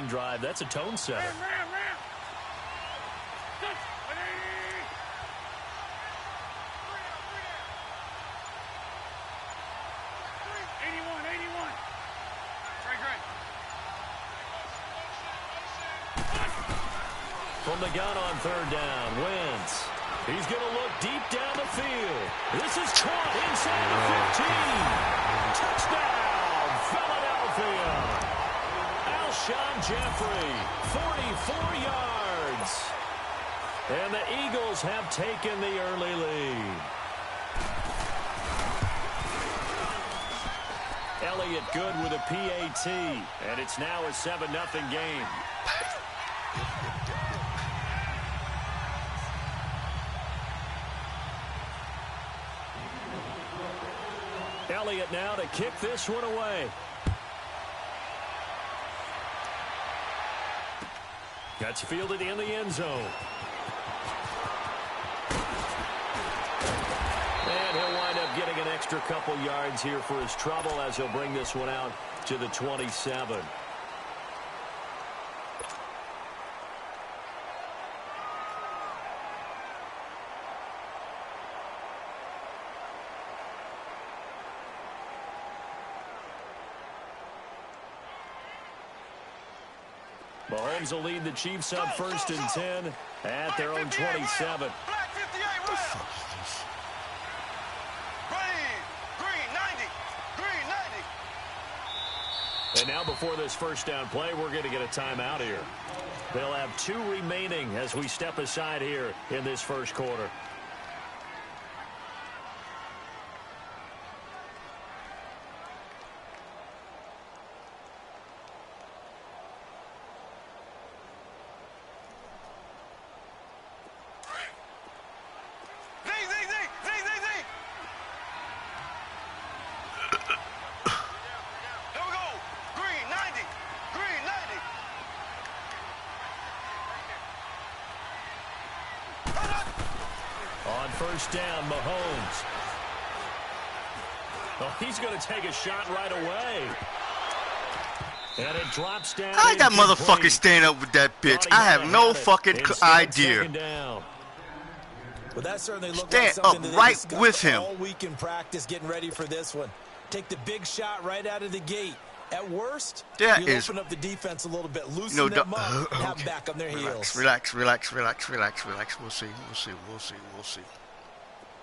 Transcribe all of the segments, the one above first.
passing drive. That's a tone setter. From the gun on third down, Wentz. He's going to look deep down the field. This is caught inside the 15. Touchdown, Philadelphia. Alshon Jeffrey, 44 yards. And the Eagles have taken the early lead. Elliott good with a PAT. And it's now a 7-0 game. Elliott now to kick this one away. That's fielded in the end zone. And he'll wind up getting an extra couple yards here for his trouble as he'll bring this one out to the 27. Mahomes will lead the Chiefs up 1st and 10 at their own 27. And now before this first down play, we're going to get a timeout here. They'll have 2 remaining as we step aside here in this first quarter. On first down, Mahomes. Oh, he's going to take a shot right away. And it drops down. How did that motherfucker stand up with that bitch? I have no fucking idea. Well, that certainly looked Stand like something up right with him. all week in practice, getting ready for this one. Take the big shot right out of the gate. At worst, you open up the defense a little bit, loosen them up, have them back on their heels. Relax. We'll see.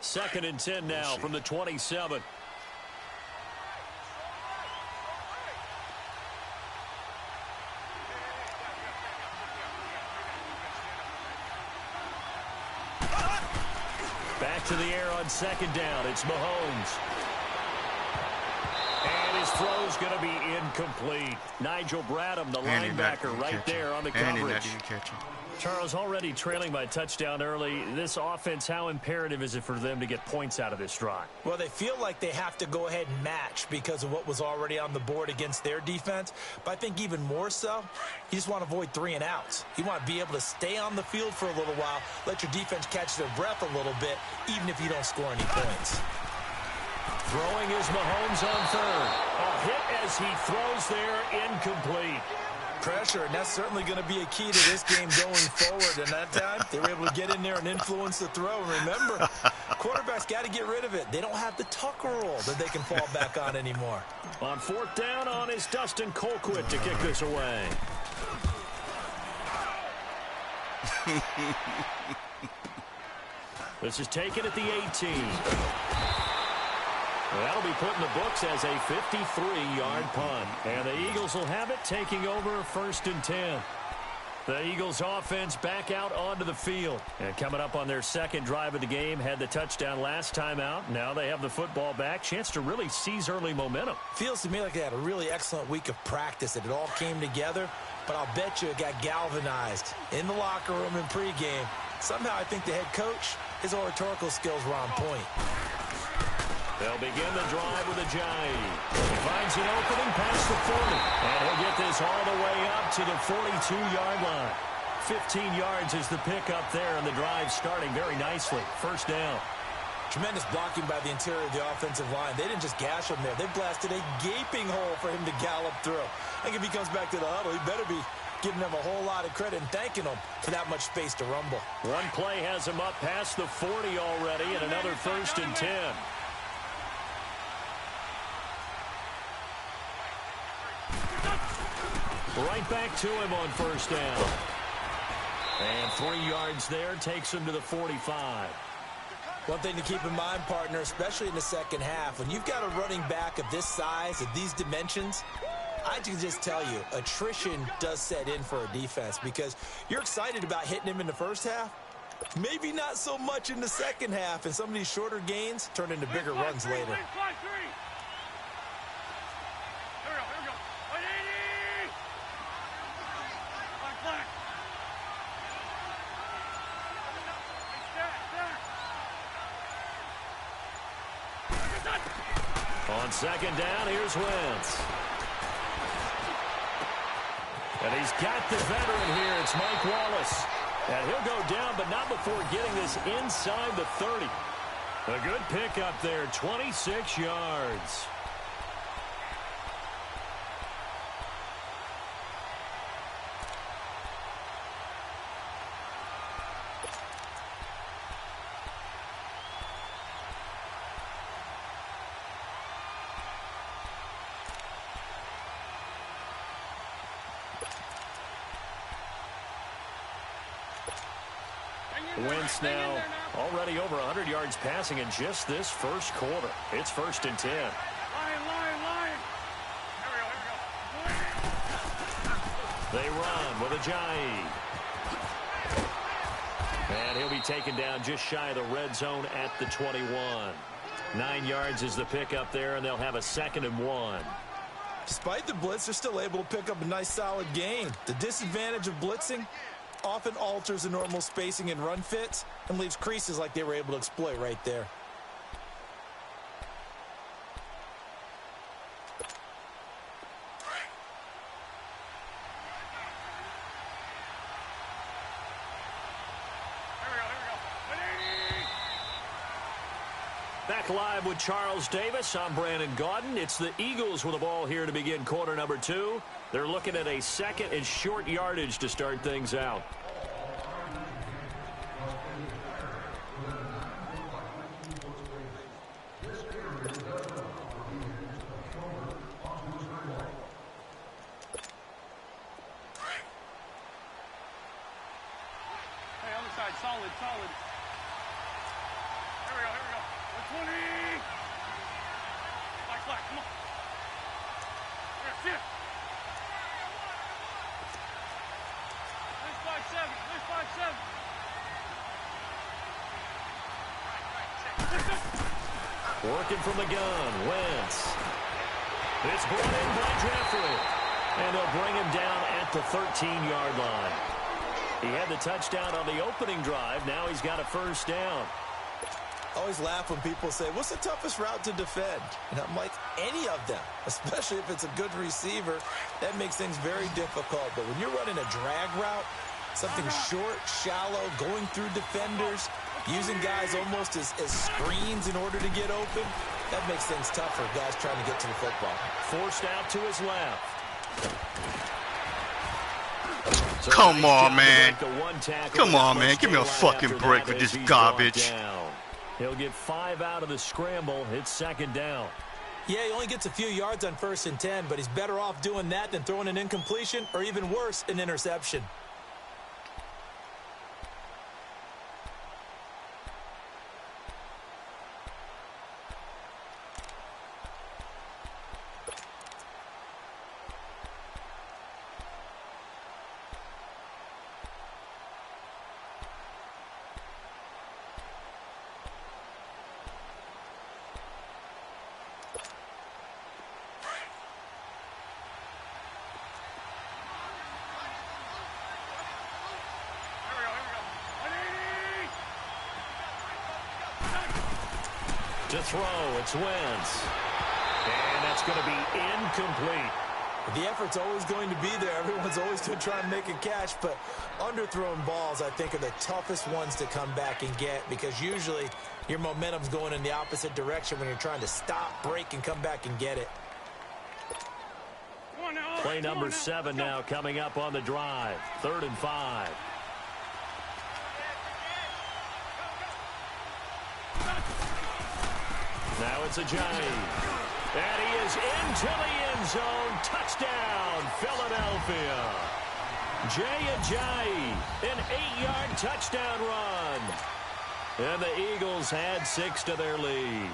2nd and 10 now from the 27. Back to the air on 2nd down. It's Mahomes. And his throw's going to be incomplete. Nigel Bradham, the linebacker, right there on the coverage. Charles, already trailing by touchdown early. This offense, how imperative is it for them to get points out of this drive? Well, they feel like they have to go ahead and match because of what was already on the board against their defense. But I think even more so, you just want to avoid 3 and outs. You want to be able to stay on the field for a little while, let your defense catch their breath a little bit, even if you don't score any points. Throwing is Mahomes on third. A hit as he throws there, incomplete. Pressure, and that's certainly going to be a key to this game going forward. And that time, they were able to get in there and influence the throw. And remember, quarterbacks got to get rid of it. They don't have the Tucker roll that they can fall back on anymore. On 4th down on is Dustin Colquitt to kick this away. This is taken at the 18. That'll be put in the books as a 53-yard punt. And the Eagles will have it, taking over 1st and 10. The Eagles offense back out onto the field. And coming up on their 2nd drive of the game, had the touchdown last time out. Now they have the football back. Chance to really seize early momentum. Feels to me like they had a really excellent week of practice, that it all came together. But I'll bet you it got galvanized in the locker room in pregame. Somehow I think the head coach, his oratorical skills were on point. They'll begin the drive with Ajayi. He finds an opening past the 40. And he'll get this all the way up to the 42-yard line. 15 yards is the pickup there, and the drive starting very nicely. 1st down. Tremendous blocking by the interior of the offensive line. They didn't just gash him there. They blasted a gaping hole for him to gallop through. I think if he comes back to the huddle, he better be giving them a whole lot of credit and thanking them for that much space to rumble. One play has him up past the 40 already, and another 1st and 10. Right back to him on 1st down. And 3 yards there takes him to the 45. One thing to keep in mind, partner, especially in the second half, when you've got a running back of this size, of these dimensions, I can just tell you, attrition does set in for a defense because you're excited about hitting him in the first half. Maybe not so much in the second half, and some of these shorter gains turn into bigger runs later. On 2nd down, here's Wentz. And he's got the veteran here. It's Mike Wallace. And he'll go down, but not before getting this inside the 30. A good pickup there, 26 yards. Wentz now already over 100 yards passing in just this first quarter. It's 1st and 10. They run with Ajayi. And he'll be taken down just shy of the red zone at the 21. 9 yards is the pickup there, and they'll have a 2nd and 1. Despite the blitz, they're still able to pick up a nice solid gain. The disadvantage of blitzing often alters the normal spacing and run fits and leaves creases like they were able to exploit right there. Back live with Charles Davis. I'm Brandon Gaudin. It's the Eagles with the ball here to begin quarter number 2. They're looking at a 2nd and short yardage to start things out. Hey, other side, solid. Here we go. 120. Flag, come on. Here, shift. There's 5-7. Working from the gun, Wentz. It's brought in by Jeffrey. And they'll bring him down at the 13-yard line. He had the touchdown on the opening drive. Now he's got a 1st down. I always laugh when people say, what's the toughest route to defend? And I'm like, any of them, especially if it's a good receiver. That makes things very difficult. But when you're running a drag route, something short, shallow, going through defenders, using guys almost as screens in order to get open, that makes things tough for guys trying to get to the football. Forced out to his left. So Come on, man. Come on, man. Give me a fucking break with this garbage. He'll get 5 out of the scramble. It's 2nd down. Yeah, he only gets a few yards on 1st and 10, but he's better off doing that than throwing an incompletion or even worse, an interception. To throw, it's Wentz. And that's going to be incomplete. The effort's always going to be there. Everyone's always going to try and make a catch, but underthrown balls, I think, are the toughest ones to come back and get because usually your momentum's going in the opposite direction when you're trying to stop, break, and come back and get it. Come on now. Play number 7 now coming up on the drive. 3rd and 5. Now it's Ajayi. And he is into the end zone. Touchdown, Philadelphia. Jay Ajayi, an 8-yard touchdown run. And the Eagles add 6 to their lead.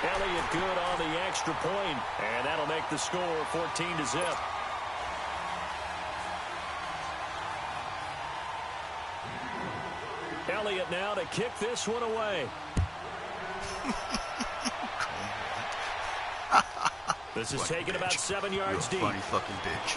Elliott good on the extra point, and that'll make the score 14-0. Elliott now to kick this one away. This is taken about 7 yards deep. Funny fucking bitch.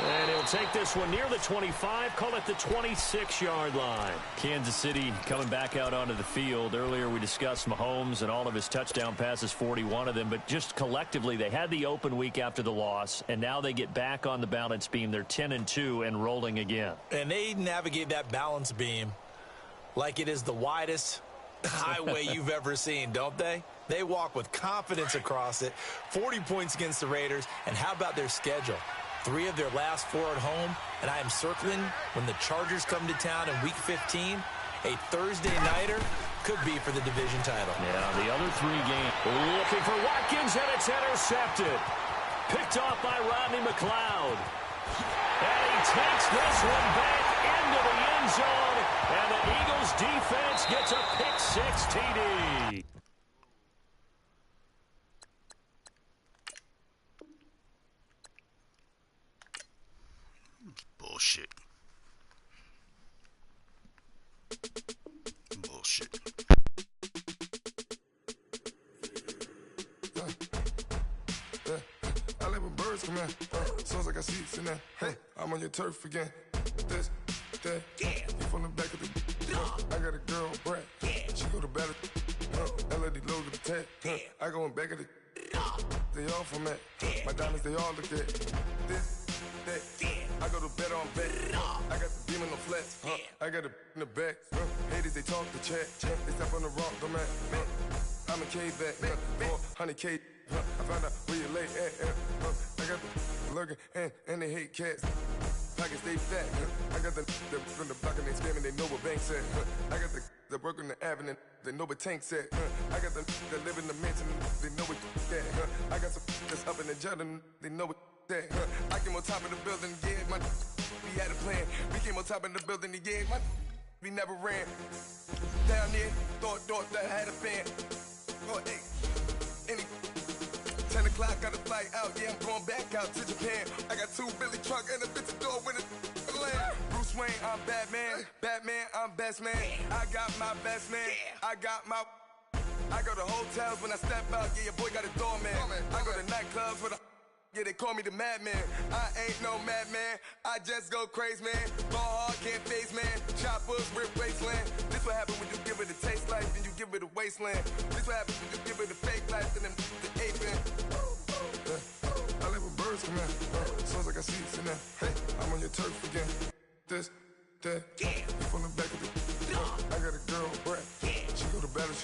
And he'll take this one near the 25, call it the 26-yard line. Kansas City coming back out onto the field. Earlier we discussed Mahomes and all of his touchdown passes, 41 of them. But just collectively, they had the open week after the loss, and now they get back on the balance beam. They're 10-2 and rolling again. And they navigate that balance beam like it is the widest highway you've ever seen, don't they? They walk with confidence across it. 40 points against the Raiders. And how about their schedule? 3 of their last 4 at home, and I am circling when the Chargers come to town in Week 15. A Thursday nighter could be for the division title. Yeah, the other 3 games. Looking for Watkins, and it's intercepted. Picked off by Rodney McLeod. And he takes this one back into the end zone, and the Eagles defense gets a pick-6 TD. Bullshit. Bullshit. I live with birds come in. Sounds like I see seats in there. Hey, I'm on your turf again. This, that, you from the back of the. I got a girl, Brad. She go to battle. LED logo the tag. I go in back of the. They all from that. My diamonds, they all look at. This, that. I go to bed on bed. I got the beam in the flats. I got it in the back. Haters, they talk the chat. They step on the rock, the man. I'm a K-back. 400K. I found out where you lay at. I got the lurking and they hate cats. Pockets stay fat. I got the from the block and they screaming, they know what banks at. I got the work on the avenue, they know what tanks at. I got the that live in the mansion, they know what that. I got some that's up in the Jordan, they know what that. I came on top of the building, yeah, my we had a plan. We came on top of the building, yeah, my we never ran. Down there, thought that I had a fan. Oh, hey, any 10 o'clock, got a flight out, yeah, I'm going back out to Japan. I got 2 Billy truck and a bitch door with a land. Bruce Wayne, I'm Batman. Batman, I'm best man. I got my best man. I got my. I go to hotels when I step out, yeah, your boy got a doorman. I go to nightclubs with a. Yeah, they call me the madman. I ain't no madman. I just go crazy, man. Ball hard, can't face, man. Choppers, rip wasteland. This what happens when you give it a taste life and you give it a wasteland. This what happens when you give it a fake life and then the aping. I live with birds come in. Sounds like I see seats in there. Hey, I'm on your turf again. This, that, you from the back of the. I got a girl, Brad. She go to battle.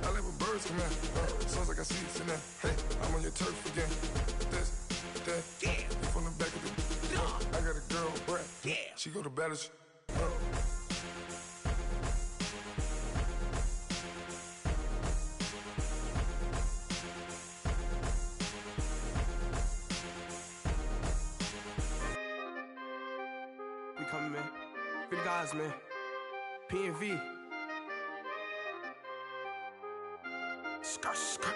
I live with birds come in. Sounds like I see seats in there. Hey, I'm on your turf again. This, that, you from the back of the. I got a girl, Brad. She go to battle. We coming, man. Free the guys, man. PNV. Skirt, skirt.